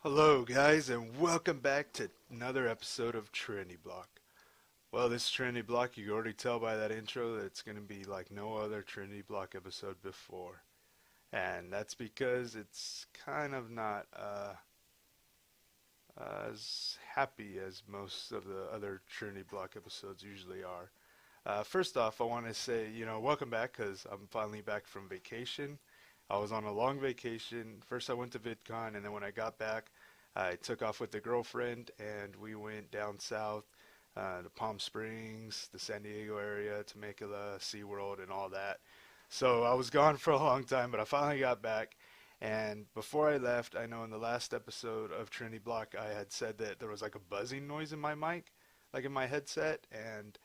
Hello, guys, and welcome back to another episode of Trinity Block. Well, this Trinity Block, you can already tell by that intro that it's going to be like no other Trinity Block episode before. And that's because it's kind of not as happy as most of the other Trinity Block episodes usually are. First off, I want to say, welcome back because I'm finally back from vacation. I was on a long vacation. First, I went to VidCon, and then when I got back, I took off with the girlfriend, and we went down south to Palm Springs, the San Diego area, Temecula, SeaWorld, and all that. So I was gone for a long time, but I finally got back. And before I left, I know in the last episode of Trinity Block, I had said that there was like a buzzing noise in my mic, like in my headset, and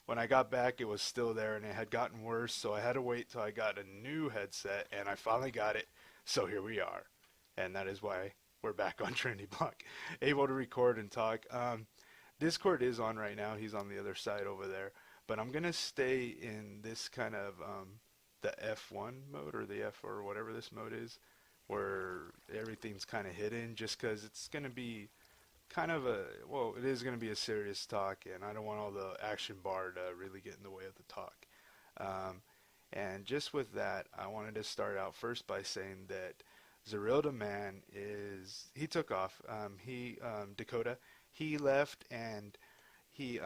when I got back, it was still there, and it had gotten worse, so I had to wait till I got a new headset, and I finally got it, so here we are. And that is why we're back on Trinity Block, able to record and talk. Discord is on right now. He's on the other side over there. But I'm going to stay in this kind of the F1 mode, or the F or whatever this mode is, where everything's kind of hidden, just because it's going to be kind of it is going to be a serious talk, and I don't want all the action bar to really get in the way of the talk. Um, and just with that, I wanted to start out first by saying that Zerilda Man he took off. Dakota, he left, and he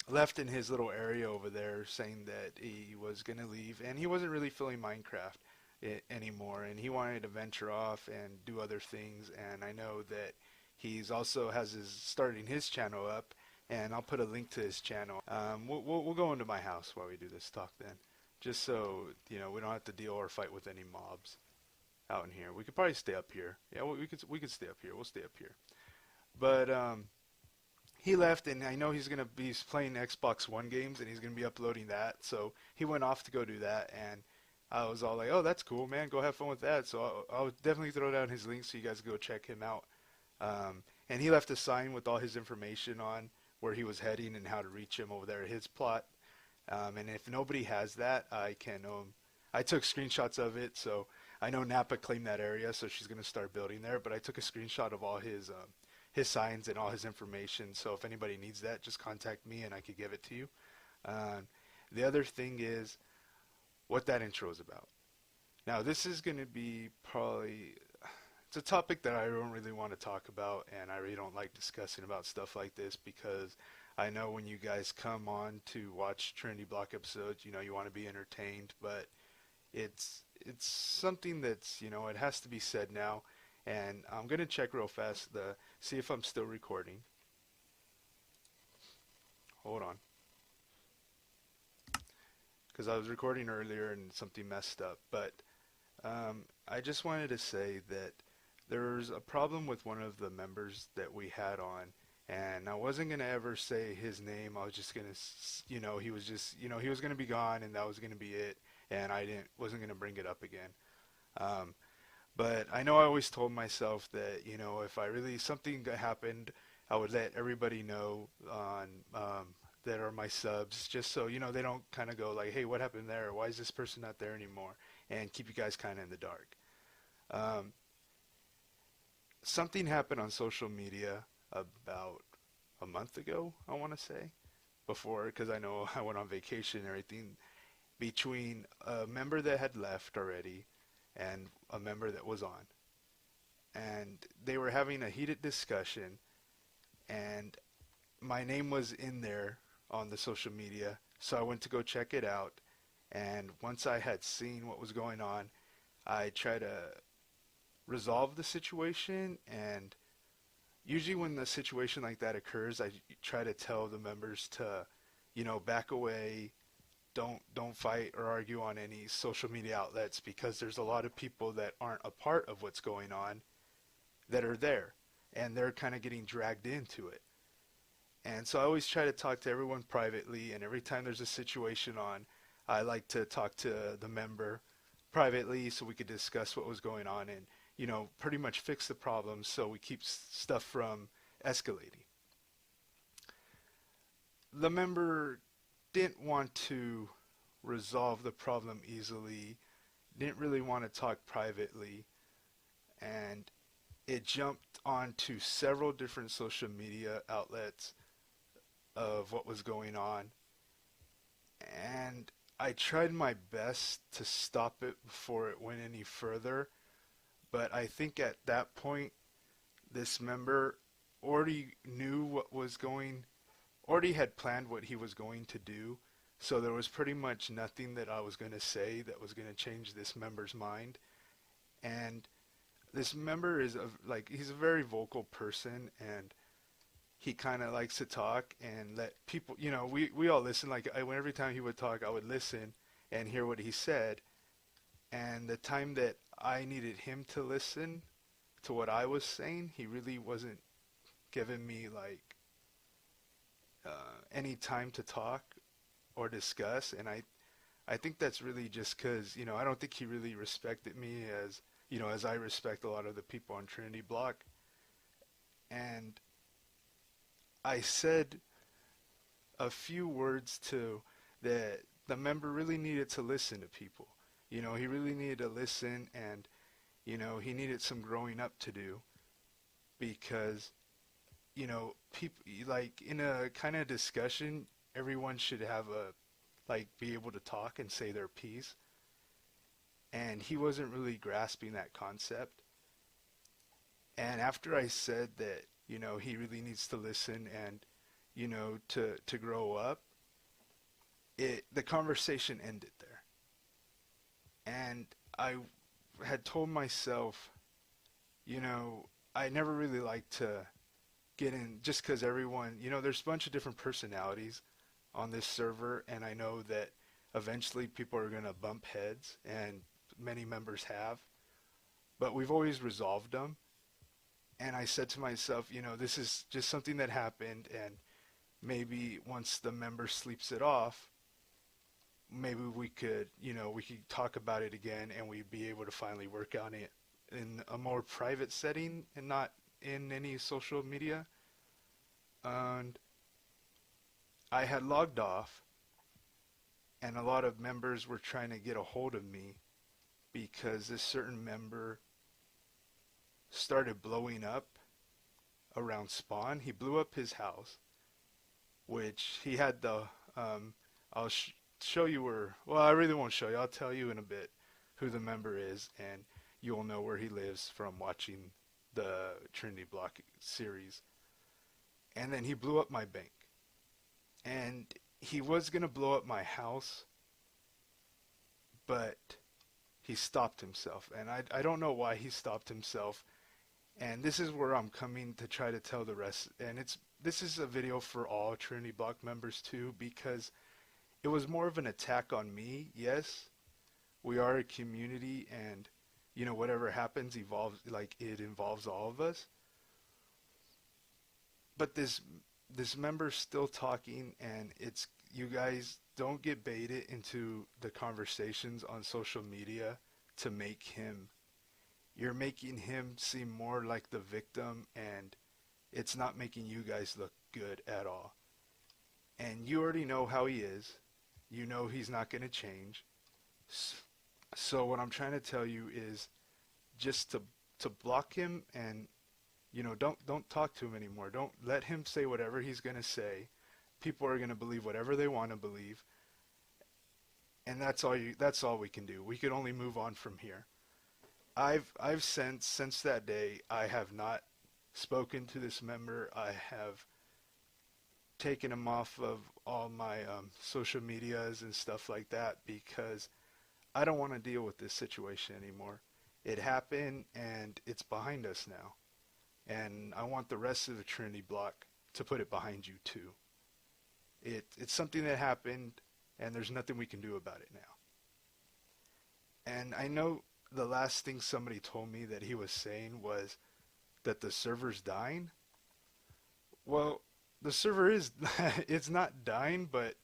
left in his little area over there saying that he was going to leave, and he wasn't really feeling Minecraft anymore, and he wanted to venture off and do other things. And I know that he's also has his starting his channel up, and I'll put a link to his channel. We'll go into my house while we do this talk then, just so we don't have to deal or fight with any mobs out in here. We could probably stay up here. Yeah, we could stay up here. We'll stay up here. But he left, and I know he's gonna be playing Xbox One games, and he's gonna be uploading that. So he went off to go do that, and I was all like, "Oh, that's cool, man. Go have fun with that." So I'll definitely throw down his link so you guys go check him out. And he left a sign with all his information on where he was heading and how to reach him over there at his plot. And if nobody has that, I can. I took screenshots of it, so I know Napa claimed that area, so she's gonna start building there. But I took a screenshot of all his signs and all his information. So if anybody needs that, just contact me and I could give it to you. The other thing is what that intro is about. Now this is gonna be probably it's a topic that I don't really want to talk about, and I really don't like discussing about stuff like this because I know when you guys come on to watch Trinity Block episodes, you want to be entertained, but it's something that's it has to be said now, and I'm gonna check real fast the see if I'm still recording. Hold on, because I was recording earlier and something messed up, but I just wanted to say that there's a problem with one of the members that we had on, and I wasn't gonna ever say his name. I was just gonna, he was just, he was gonna be gone, and that was gonna be it, and wasn't gonna bring it up again. Um, but I know I always told myself that, if I really something happened, I would let everybody know on that are my subs, just so they don't kind of go like, hey, what happened there? Why is this person not there anymore? And keep you guys kind of in the dark. Um, Something happened on social media about a month ago, I want to say, before, because I know I went on vacation and everything, between a member that had left already and a member that was on. And they were having a heated discussion, and my name was in there on the social media, so I went to go check it out. And once I had seen what was going on, I tried to resolve the situation, and usually when the situation like that occurs, I try to tell the members to back away, don't fight or argue on any social media outlets, because there's a lot of people that aren't a part of what's going on that are there, and they're kind of getting dragged into it. And so I always try to talk to everyone privately, and every time there's a situation on, I like to talk to the member privately so we could discuss what was going on and pretty much fix the problem so we keep stuff from escalating. The member didn't want to resolve the problem easily, didn't really want to talk privately, and it jumped onto several different social media outlets of what was going on, and I tried my best to stop it before it went any further, but I think at that point, this member already knew what was going, already had planned what he was going to do, so there was pretty much nothing that I was going to say that was going to change this member's mind. And this member is like, he's a very vocal person, and he kind of likes to talk and let people, we all listen. Like every time he would talk, I would listen and hear what he said. And the time that I needed him to listen to what I was saying, he really wasn't giving me like any time to talk or discuss. And I think that's really just because, I don't think he really respected me as I respect a lot of the people on Trinity Block. And I said a few words to that the member really needed to listen to people. He really needed to listen, and, he needed some growing up to do because, people, like in a kind of discussion, everyone should be able to talk and say their piece. And he wasn't really grasping that concept. And after I said that, he really needs to listen and, to grow up, the conversation ended there. And I had told myself, I never really like to get in just because everyone, there's a bunch of different personalities on this server, and I know that eventually people are going to bump heads, and many members have, but we've always resolved them. And I said to myself, this is just something that happened, and maybe once the member sleeps it off, maybe we could talk about it again, and we'd be able to finally work on it in a more private setting and not in any social media. And I had logged off, and a lot of members were trying to get a hold of me because this certain member started blowing up around spawn. He blew up his house, which he had I'll show you where, well, I really won't show you. I'll tell you in a bit who the member is, and you'll know where he lives from watching the Trinity Block series. And then he blew up my bank. And he was going to blow up my house, but he stopped himself. And I don't know why he stopped himself. And this is where I'm coming to try to tell the rest. And this is a video for all Trinity Block members too, because it was more of an attack on me. Yes, we are a community, and whatever happens it involves all of us. But this member's still talking, and you guys don't get baited into the conversations on social media to make him. You're making him seem more like the victim, and it's not making you guys look good at all. And you already know how he is. You know he's not going to change. So what I'm trying to tell you is just to block him, and don't talk to him anymore. Don't let him say whatever he's going to say. People are going to believe whatever they want to believe. And that's all we can do. We could only move on from here. I've since that day, I have not spoken to this member. I have taken him off of all my social medias and stuff like that because I don't want to deal with this situation anymore. It happened, and it's behind us now. And I want the rest of the Trinity Block to put it behind you too. It's something that happened, and there's nothing we can do about it now. And I know the last thing somebody told me that he was saying was that the server's dying. Well, the server is, it's not dying, but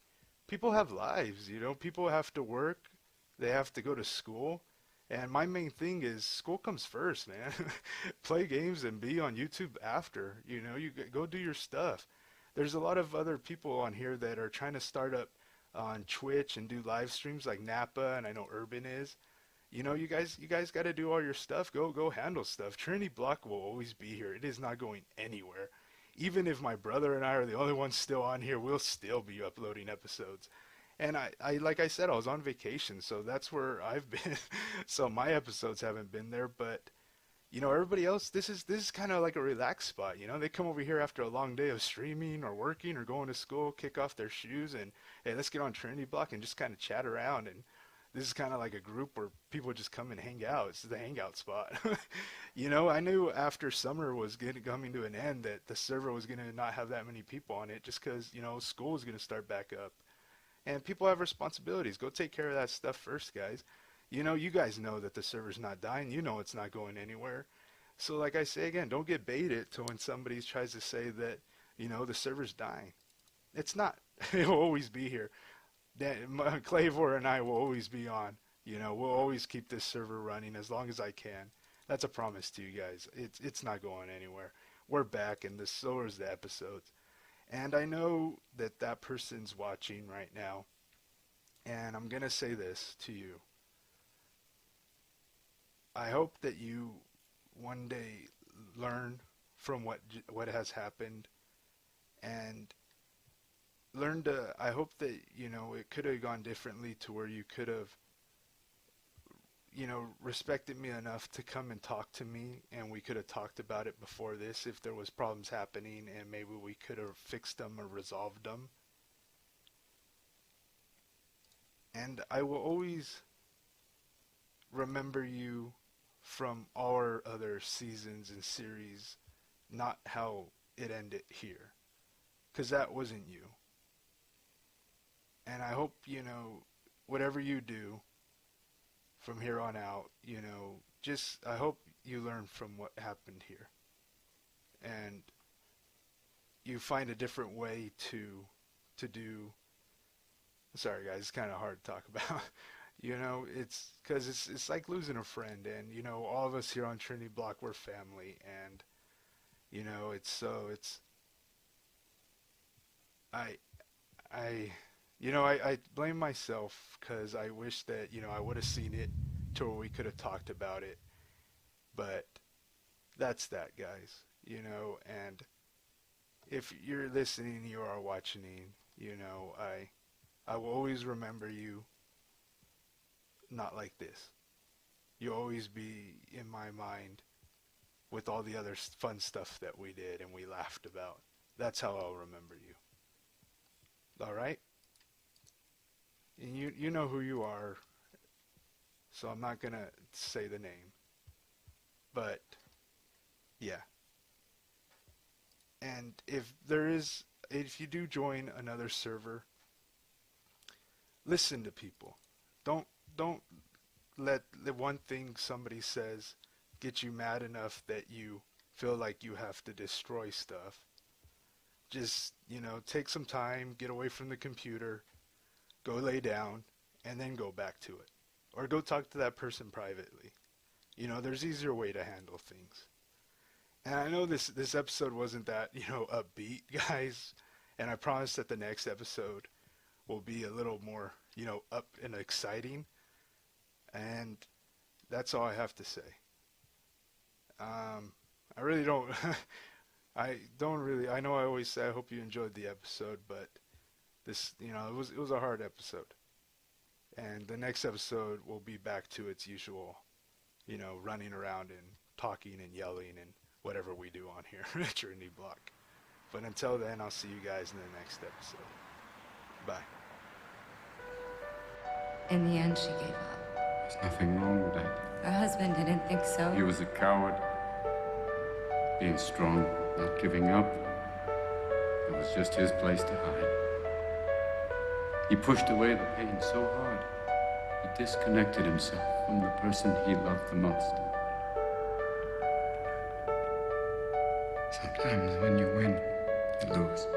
people have lives, people have to work, they have to go to school. And my main thing is school comes first, man. Play games and be on YouTube after, you go do your stuff. There's a lot of other people on here that are trying to start up on Twitch and do live streams like Napa, and I know Urban is. You guys got to do all your stuff. Go handle stuff. Trinity Block will always be here. It is not going anywhere. Even if my brother and I are the only ones still on here, we'll still be uploading episodes. And I like I said, I was on vacation, so that's where I've been. So my episodes haven't been there, but everybody else, this is kind of like a relaxed spot. They come over here after a long day of streaming or working or going to school, kick off their shoes, and hey, let's get on Trinity Block and just kind of chat around. And this is kind of like a group where people just come and hang out. It's the hangout spot. I knew after summer was coming to an end that the server was going to not have that many people on it just because, school was going to start back up. And people have responsibilities. Go take care of that stuff first, guys. You guys know that the server's not dying. You know it's not going anywhere. So like I say again, don't get baited to when somebody tries to say that, the server's dying. It's not. It will always be here. Clavor and I will always be on. We'll always keep this server running as long as I can. That's a promise to you guys. It's not going anywhere. We're back, and so is the episodes. And I know that that person's watching right now, and I'm going to say this to you. I hope that you one day learn from what has happened, and I hope that, it could have gone differently to where you could have, respected me enough to come and talk to me, and we could have talked about it before this if there was problems happening, and maybe we could have fixed them or resolved them. And I will always remember you from our other seasons and series, not how it ended here, because that wasn't you. And I hope, whatever you do from here on out, I hope you learn from what happened here. And you find a different way to do. Sorry guys, it's kind of hard to talk about. It's because it's like losing a friend, and all of us here on Trinity Block, we're family, and I blame myself because I wish that, I would have seen it to where we could have talked about it. But that's that, guys, and if you're listening, you are watching, I will always remember you not like this. You'll always be in my mind with all the other fun stuff that we did and we laughed about. That's how I'll remember you. All right? And you know who you are, so I'm not going to say the name. But, yeah. And if you do join another server, listen to people. Don't let the one thing somebody says get you mad enough that you feel like you have to destroy stuff. Just, take some time, get away from the computer, go lay down, and then go back to it. Or go talk to that person privately. There's easier way to handle things. And I know this episode wasn't that, upbeat, guys. And I promise that the next episode will be a little more, up and exciting. And that's all I have to say. I really don't, I know I always say I hope you enjoyed the episode, but this, it was a hard episode. And the next episode will be back to its usual, running around and talking and yelling and whatever we do on here at Trinity Block. But until then, I'll see you guys in the next episode. Bye. In the end, she gave up. There's nothing wrong with that. Her husband didn't think so. He was a coward. Being strong, not giving up. It was just his place to hide. He pushed away the pain so hard, he disconnected himself from the person he loved the most. Sometimes when you win, you lose.